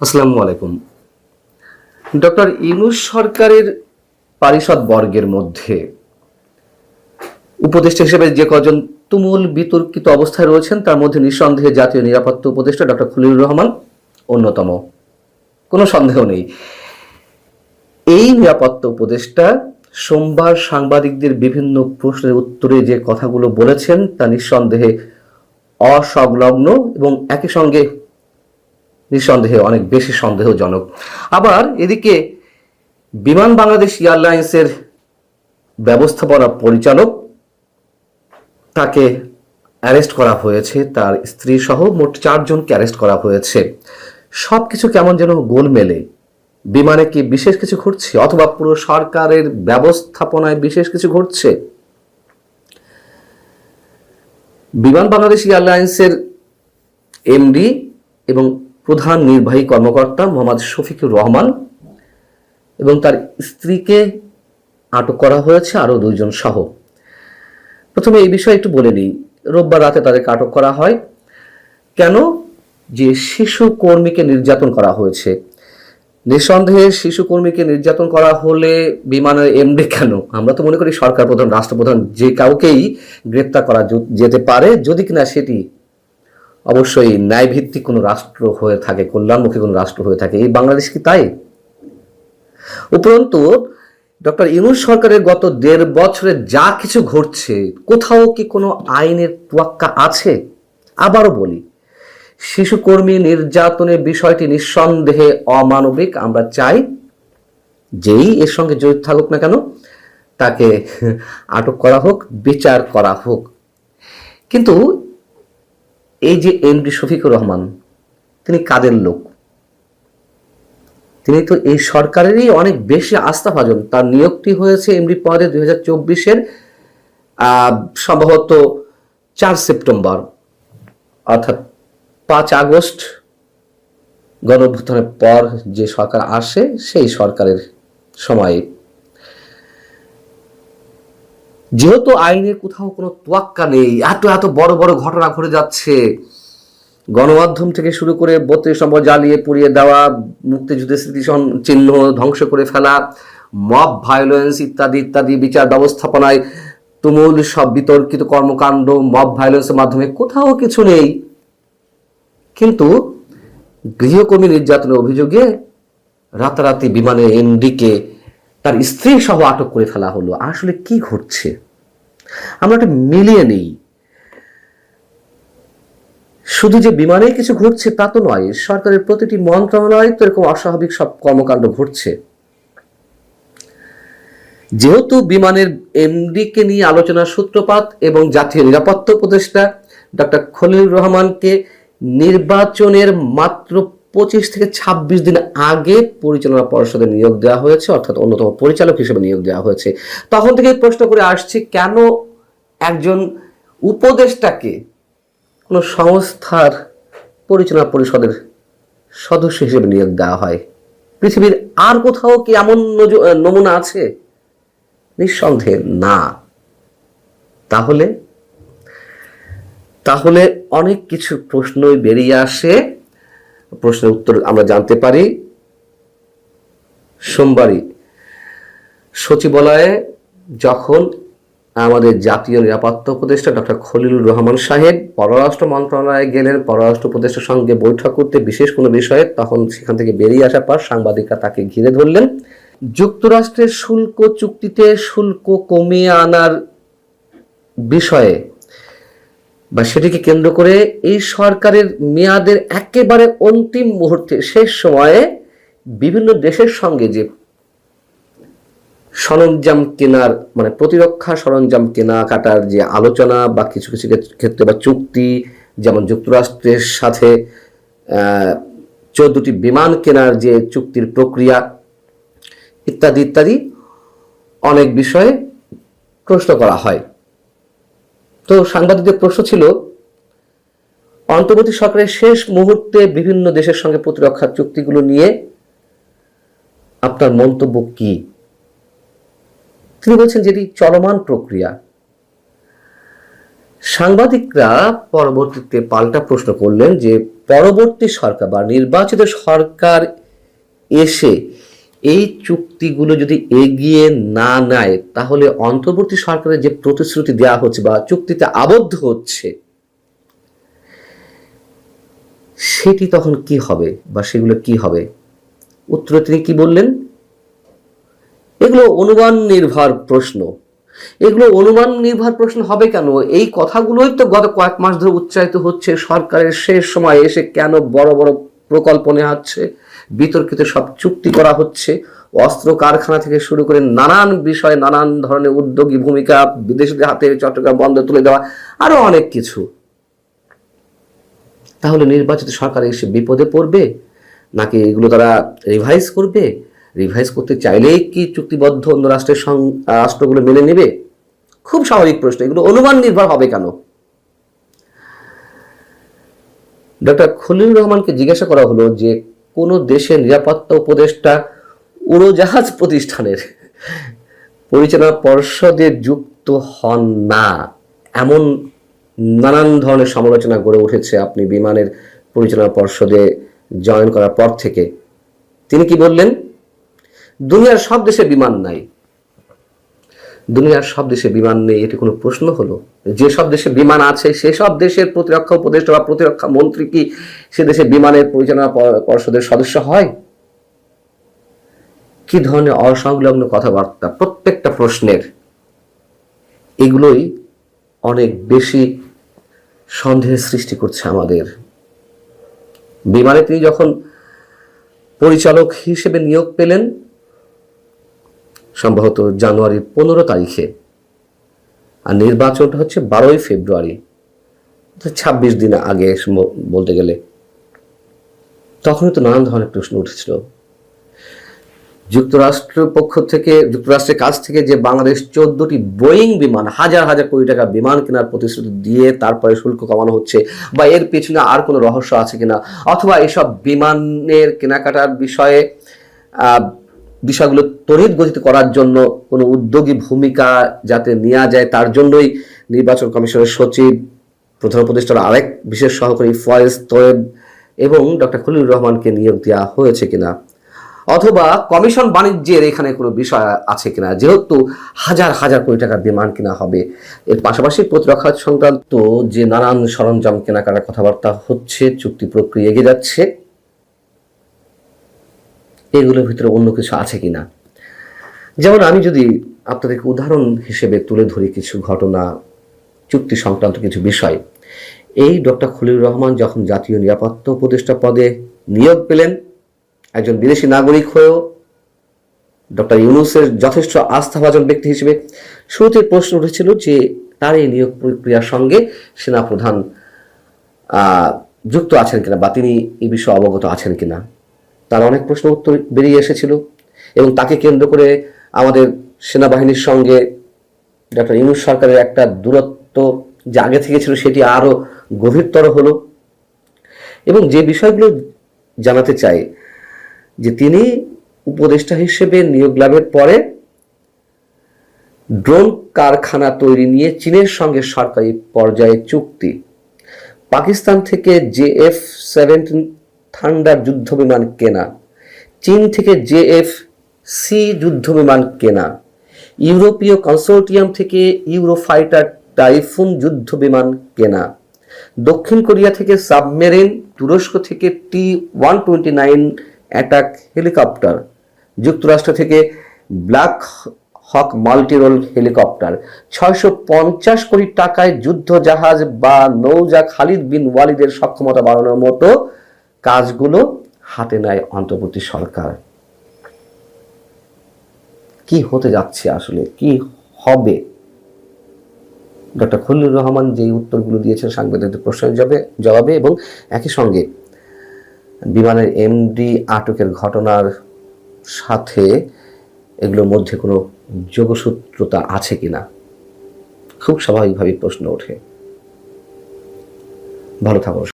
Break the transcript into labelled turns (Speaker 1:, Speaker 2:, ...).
Speaker 1: আসসালামু আলাইকুম। ডক্টর ইউনূস সরকারের পারিষদ বর্গের মধ্যে উপদেষ্টা হিসেবে যে কজন তুমুল বিতর্কিত অবস্থায় রয়েছেন তার মধ্যে নিঃসন্দেহে জাতীয় নিরাপত্তা উপদেষ্টা ডক্টর খলিলুর রহমান অন্যতম, কোনো সন্দেহ নেই। এই নিরাপত্তা উপদেষ্টা সোমবার সাংবাদিকদের বিভিন্ন প্রশ্নের উত্তরে যে কথাগুলো বলেছেন তা নিঃসন্দেহে অসংলগ্ন এবং একই সঙ্গে নিঃসন্দেহে অনেক বেশি সন্দেহজনক। আবার এদিকে বিমান বাংলাদেশ এয়ারলাইন্সের ব্যবস্থাপনা পরিচালক, তাকে অ্যারেস্ট করা হয়েছে, তার স্ত্রী সহ মোট 4 জনকে অ্যারেস্ট করা হয়েছে। সব কিছু কেমন যেন গোলমেলে। বিমানে কি বিশেষ কিছু ঘটছে, অথবা পুরো সরকারের ব্যবস্থাপনায় বিশেষ কিছু ঘটছে? বিমান বাংলাদেশ এয়ারলাইন্সের এমডি এবং প্রধান নির্বাহী কর্মকর্তা মোহাম্মদ শফিকুর রহমান এবং তার স্ত্রীকে আটক করা হয়েছে, আরও 2 জন সহ। প্রথমে এই বিষয়ে একটু বলে নিই। রোববার রাতে তাদেরকে আটক করা হয়। কেন? যে শিশু কর্মীকে নির্যাতন করা হয়েছে। নিঃসন্দেহে শিশু কর্মীকে নির্যাতন করা হলে বিমানের এমডি কেন, আমরা তো মনে করি সরকার প্রধান, রাষ্ট্রপ্রধান যে কাউকেই গ্রেপ্তার করা যেতে পারে, যদি কিনা সেটি অবশ্যই ন্যায়ভিত্তিক কোনো রাষ্ট্র হয়ে থাকে, কল্যাণমুখী কোনো রাষ্ট্র হয়ে থাকে। এই বাংলাদেশ কি তাই? উপরন্তু ডক্টর ইউনূস সরকারের গত 1.5 বছরে যা কিছু ঘটছে, কোথাও কি কোনো আইনের তোয়াক্কা আছে? আবারও বলি, শিশুকর্মী নির্যাতনের বিষয়টি নিঃসন্দেহে অমানবিক। আমরা চাই যেই এর সঙ্গে জড়িত থাকুক না কেন তাকে আটক করা হোক, বিচার করা হোক। কিন্তু এই যে এমডি শফিকুর রহমান, তিনি কাদের লোক? তিনি তো এই সরকারেরই অনেক বেশি আস্থাভাজন। তার নিয়োগটি হয়েছে এমডি পদে 2024-এর সম্ভবত 4 সেপ্টেম্বর, অর্থাৎ 5 আগস্ট গণঅভ্যুত্থানের পর যে সরকার আসে সেই সরকারের সময়ে। যেহেতু আইনে কোথাও কোনো তোয়াক্কা নেই, এত এত বড় বড় ঘটনা ঘটে যাচ্ছে, গণমাধ্যম থেকে শুরু করে 32 নম্বর জ্বালিয়ে পুড়িয়ে দেওয়া, মুক্তিযুদ্ধের স্মৃতিচিহ্ন ধ্বংস করে ফেলা, মব ভায়োলেন্স ইত্যাদি ইত্যাদি, বিচার ব্যবস্থাপনায় তুমুল সব বিতর্কিত কর্মকাণ্ড, মব ভায়োলেন্সের মাধ্যমে কোথাও কিছু নেই। কিন্তু গৃহকর্মী নির্যাতনের অভিযোগে রাতারাতি বিমানের এমডিকে তার স্ত্রী সহ আটক করে ফেলা হলো। আসলে কি ঘটছে আমরা একটা মিলিয়ে নেই। শুধু যে বিমানেই কিছু ঘটছে তা তো নয়, সরকারের প্রতিটি মন্ত্রণালয়ে তো এরকম অস্বাভাবিক সব কর্মকাণ্ড ঘটছে। যেহেতু বিমানের এমডিকে নিয়ে আলোচনার সূত্রপাত এবং জাতীয় নিরাপত্তা উপদেষ্টা ডক্টর খলিলুর রহমানকে নির্বাচনের মাত্র 25 থেকে 26 দিন আগে পরিচালনা পর্ষদে নিয়োগ দেওয়া হয়েছে, অর্থাৎ অন্যতম পরিচালক হিসেবে নিয়োগ দেওয়া হয়েছে। তখন থেকে প্রশ্ন করে আসছি, কেন একজন উপদেষ্টাকে কোনো সংস্থার পরিচালনা পরিষদের সদস্য হিসেবে নিয়োগ দেওয়া হয়? পৃথিবীর আর কোথাও কি এমন নমুনা আছে? নিঃসন্দেহে না। তাহলে তাহলে অনেক কিছু প্রশ্নই বেরিয়ে আসে। প্রশ্নের উত্তর আমরা জানতে পারি সোমবারই সচিবালয়ে, যখন আমাদের জাতীয় নিরাপত্তা উপদেষ্টা ডক্টর খলিলুর রহমান সাহেব পররাষ্ট্র মন্ত্রণালয়ে গেলেন পররাষ্ট্র উপদেষ্টার সঙ্গে বৈঠক করতে বিশেষ কোনো বিষয়ে। তখন সেখান থেকে বেরিয়ে আসার পর সাংবাদিকরা তাকে ঘিরে ধরলেন। যুক্তরাষ্ট্রের শুল্ক চুক্তিতে শুল্ক কমিয়ে আনার বিষয়ে বা সেটিকে কেন্দ্র করে এই সরকারের মেয়াদের একেবারে অন্তিম মুহূর্তে, শেষ সময়ে বিভিন্ন দেশের সঙ্গে যে সরঞ্জাম কেনার, মানে প্রতিরক্ষা সরঞ্জাম কেনাকাটার যে আলোচনা বা কিছু কিছু ক্ষেত্রে বা চুক্তি, যেমন যুক্তরাষ্ট্রের সাথে 14টি বিমান কেনার যে চুক্তির প্রক্রিয়া ইত্যাদি ইত্যাদি, অনেক বিষয়ে প্রশ্ন করা হয়। তো সাংবাদিকদের প্রশ্ন ছিল, অন্তর্বর্তী সরকারের শেষ মুহূর্তে বিভিন্ন দেশের সঙ্গে প্রতিরক্ষা চুক্তিগুলো নিয়ে আপনার মন্তব্য কি? তিনি বলছেন যেটি চলমান প্রক্রিয়া, সাংবাদিকরা পরবর্তীতে পাল্টা প্রশ্ন করলেন যে পরবর্তী সরকার বা নির্বাচিত সরকার এসে এই চুক্তিগুলো যদি এগিয়ে না নেয় তাহলে অন্তর্বর্তী সরকারের যে প্রতিশ্রুতি দেওয়া হচ্ছে বা চুক্তিতে আবদ্ধ হচ্ছে সেটি তখন কি হবে বা সেগুলো কি হবে? উত্তরে তিনি কি বললেন, এগুলো অনুমান নির্ভর প্রশ্ন। এগুলো অনুমান নির্ভর প্রশ্ন হবে কেন? এই কথাগুলোই তো গত কয়েক মাস ধরে উচ্চারিত হচ্ছে। সরকারের শেষ সময় এসে কেন বড় বড় প্রকল্প নেওয়া হচ্ছে, বিতর্কিত সব চুক্তি করা হচ্ছে, অস্ত্র কারখানা থেকে শুরু করে নানান বিষয়ে নানান ধরনের উদ্যোগী ভূমিকা, বিদেশিদের হাতে চট্টগ্রাম বন্দর তুলে দেওয়া, আরো অনেক কিছু। তাহলে নির্বাচিত সরকার এসে বিপদে পড়বে নাকি এগুলো তারা রিভাইজ করবে? রিভাইজ করতে চাইলেই কি চুক্তিবদ্ধ অন্য রাষ্ট্রগুলো মেনে নেবে? খুব স্বাভাবিক প্রশ্ন। এগুলো অনুমান নির্ভর হবে কেন? ডক্টর খলিলুর রহমানকে জিজ্ঞাসা করা হলো যে কোন দেশের নিরাপত্তা উপদেষ্টা উড়োজাহাজ প্রতিষ্ঠানের পরিচালনা পর্ষদে যুক্ত হন না, এমন নানান ধরনের সমালোচনা গড়ে উঠেছে আপনি বিমানের পরিচালনা পর্ষদে জয়েন করার পর থেকে। তিনি কি বললেন, দুনিয়ার সব দেশে বিমান নাই। দুনিয়ার সব দেশে বিমান নেই এটি কোনো প্রশ্ন হলো? যে সব দেশে বিমান আছে সেসব দেশের প্রতিরক্ষা উপদেষ্টা বা প্রতিরক্ষা মন্ত্রী কি সে দেশে বিমানের পরিচালনা পর্ষদের সদস্য হয়? কি ধরনের অসংলগ্ন কথাবার্তা! প্রত্যেকটা প্রশ্নের এগুলোই অনেক বেশি সন্দেহের সৃষ্টি করছে আমাদের। বিমানে তিনি যখন পরিচালক হিসেবে নিয়োগ পেলেন সম্ভবত জানুয়ারির 15 তারিখে, আর নির্বাচনটা হচ্ছে 12 ফেব্রুয়ারি, 26 দিন আগে বলতে গেলে। তখনই তো নানান ধরনের প্রশ্ন উঠেছিল। যুক্তরাষ্ট্রের কাছ থেকে যে বাংলাদেশ 14টি বোয়িং বিমান, হাজার হাজার কোটি টাকা বিমান কেনার প্রতিশ্রুতি দিয়ে তারপরে শুল্ক কমানো হচ্ছে, বা এর পেছনে আর কোনো রহস্য আছে কিনা, অথবা এসব বিমানের কেনাকাটার বিষয়গুলো তড়িৎ গতিতে করার জন্য কোনো উদ্যোগী ভূমিকা যাতে নেওয়া যায় তার জন্যই নির্বাচন কমিশনের সচিব, প্রধান উপদেষ্টার আরেক বিশেষ সহকারী ফয়েজ তোয়েব এবং ডক্টর খলিলুর রহমানকে নিয়োগ দেওয়া হয়েছে কিনা, অথবা কমিশন বাণিজ্যের এখানে কোনো বিষয় আছে কিনা, যেহেতু হাজার হাজার কোটি টাকার বিমান কেনা হবে। এর পাশাপাশি প্রতিরক্ষা সংক্রান্ত যে নানান সরঞ্জাম কেনাকাটার কথাবার্তা হচ্ছে, চুক্তি প্রক্রিয়া এগিয়ে যাচ্ছে, এগুলোর ভিতরে অন্য কিছু আছে কিনা। যেমন আমি যদি আপনাদেরকে উদাহরণ হিসেবে তুলে ধরি কিছু ঘটনা, চুক্তি সংক্রান্ত কিছু বিষয়। এই ডক্টর খলিলুর রহমান যখন জাতীয় নিরাপত্তা উপদেষ্টা পদে নিয়োগ পেলেন, একজন বিদেশি নাগরিক হয়েও ডক্টর ইউনূসের যথেষ্ট আস্থাভাজন ব্যক্তি হিসেবে শুরুতে প্রশ্ন উঠেছিল যে তার এই নিয়োগ প্রক্রিয়ার সঙ্গে সেনাপ্রধান যুক্ত আছেন কিনা বা তিনি এই বিষয়ে অবগত আছেন কিনা। তার অনেক প্রশ্ন উত্তর বেরিয়ে এসেছিল এবং তাকে কেন্দ্র করে আমাদের সেনাবাহিনীর সঙ্গে ডক্টর ইউনূস সরকারের একটা দূরত্ব যে আগে থেকে ছিল সেটি আরও গভীরতর হলো। এবং যে বিষয়গুলো জানাতে চাই যে তিনি উপদেষ্টা হিসেবে নিয়োগ লাভের পরে ড্রোন কারখানা তৈরি নিয়ে চীনের সঙ্গে সরকারি পর্যায়ে চুক্তি, পাকিস্তান থেকে JF-17 থান্ডার যুদ্ধ বিমান কেনা, চীন থেকে JF-C যুদ্ধ বিমান কেনা, ইউরোপীয় কনসোর্টিয়াম থেকে ইউরোফাইটার টাইফুন যুদ্ধ বিমান কেনা, দক্ষিণ কোরিয়া থেকে সাবমেরিন, তুরস্ক থেকে T-129 অ্যাটাক হেলিকপ্টার, যুক্তরাষ্ট্র থেকে ব্ল্যাক হক মাল্টিরোল হেলিকপ্টার, 650 কোটি টাকায় যুদ্ধ জাহাজ বা নৌজা খালিদ বিন ওয়ালিদের সক্ষমতা বাড়ানোর মতো কাজগুলো হাতে নেয় অন্তর্বর্তী সরকার। কি হতে যাচ্ছে আসলে, কি হবে? ডক্টর খলিলুর রহমান যে উত্তরগুলো দিয়েছেন সাংবাদিকদের প্রশ্নের জবাবে এবং একই সঙ্গে বিমানের MD আটকের ঘটনার সাথে এগুলোর মধ্যে কোনো যোগসূত্রতা আছে কিনা, খুব স্বাভাবিকভাবেই প্রশ্ন ওঠে। ভালো থাকুন।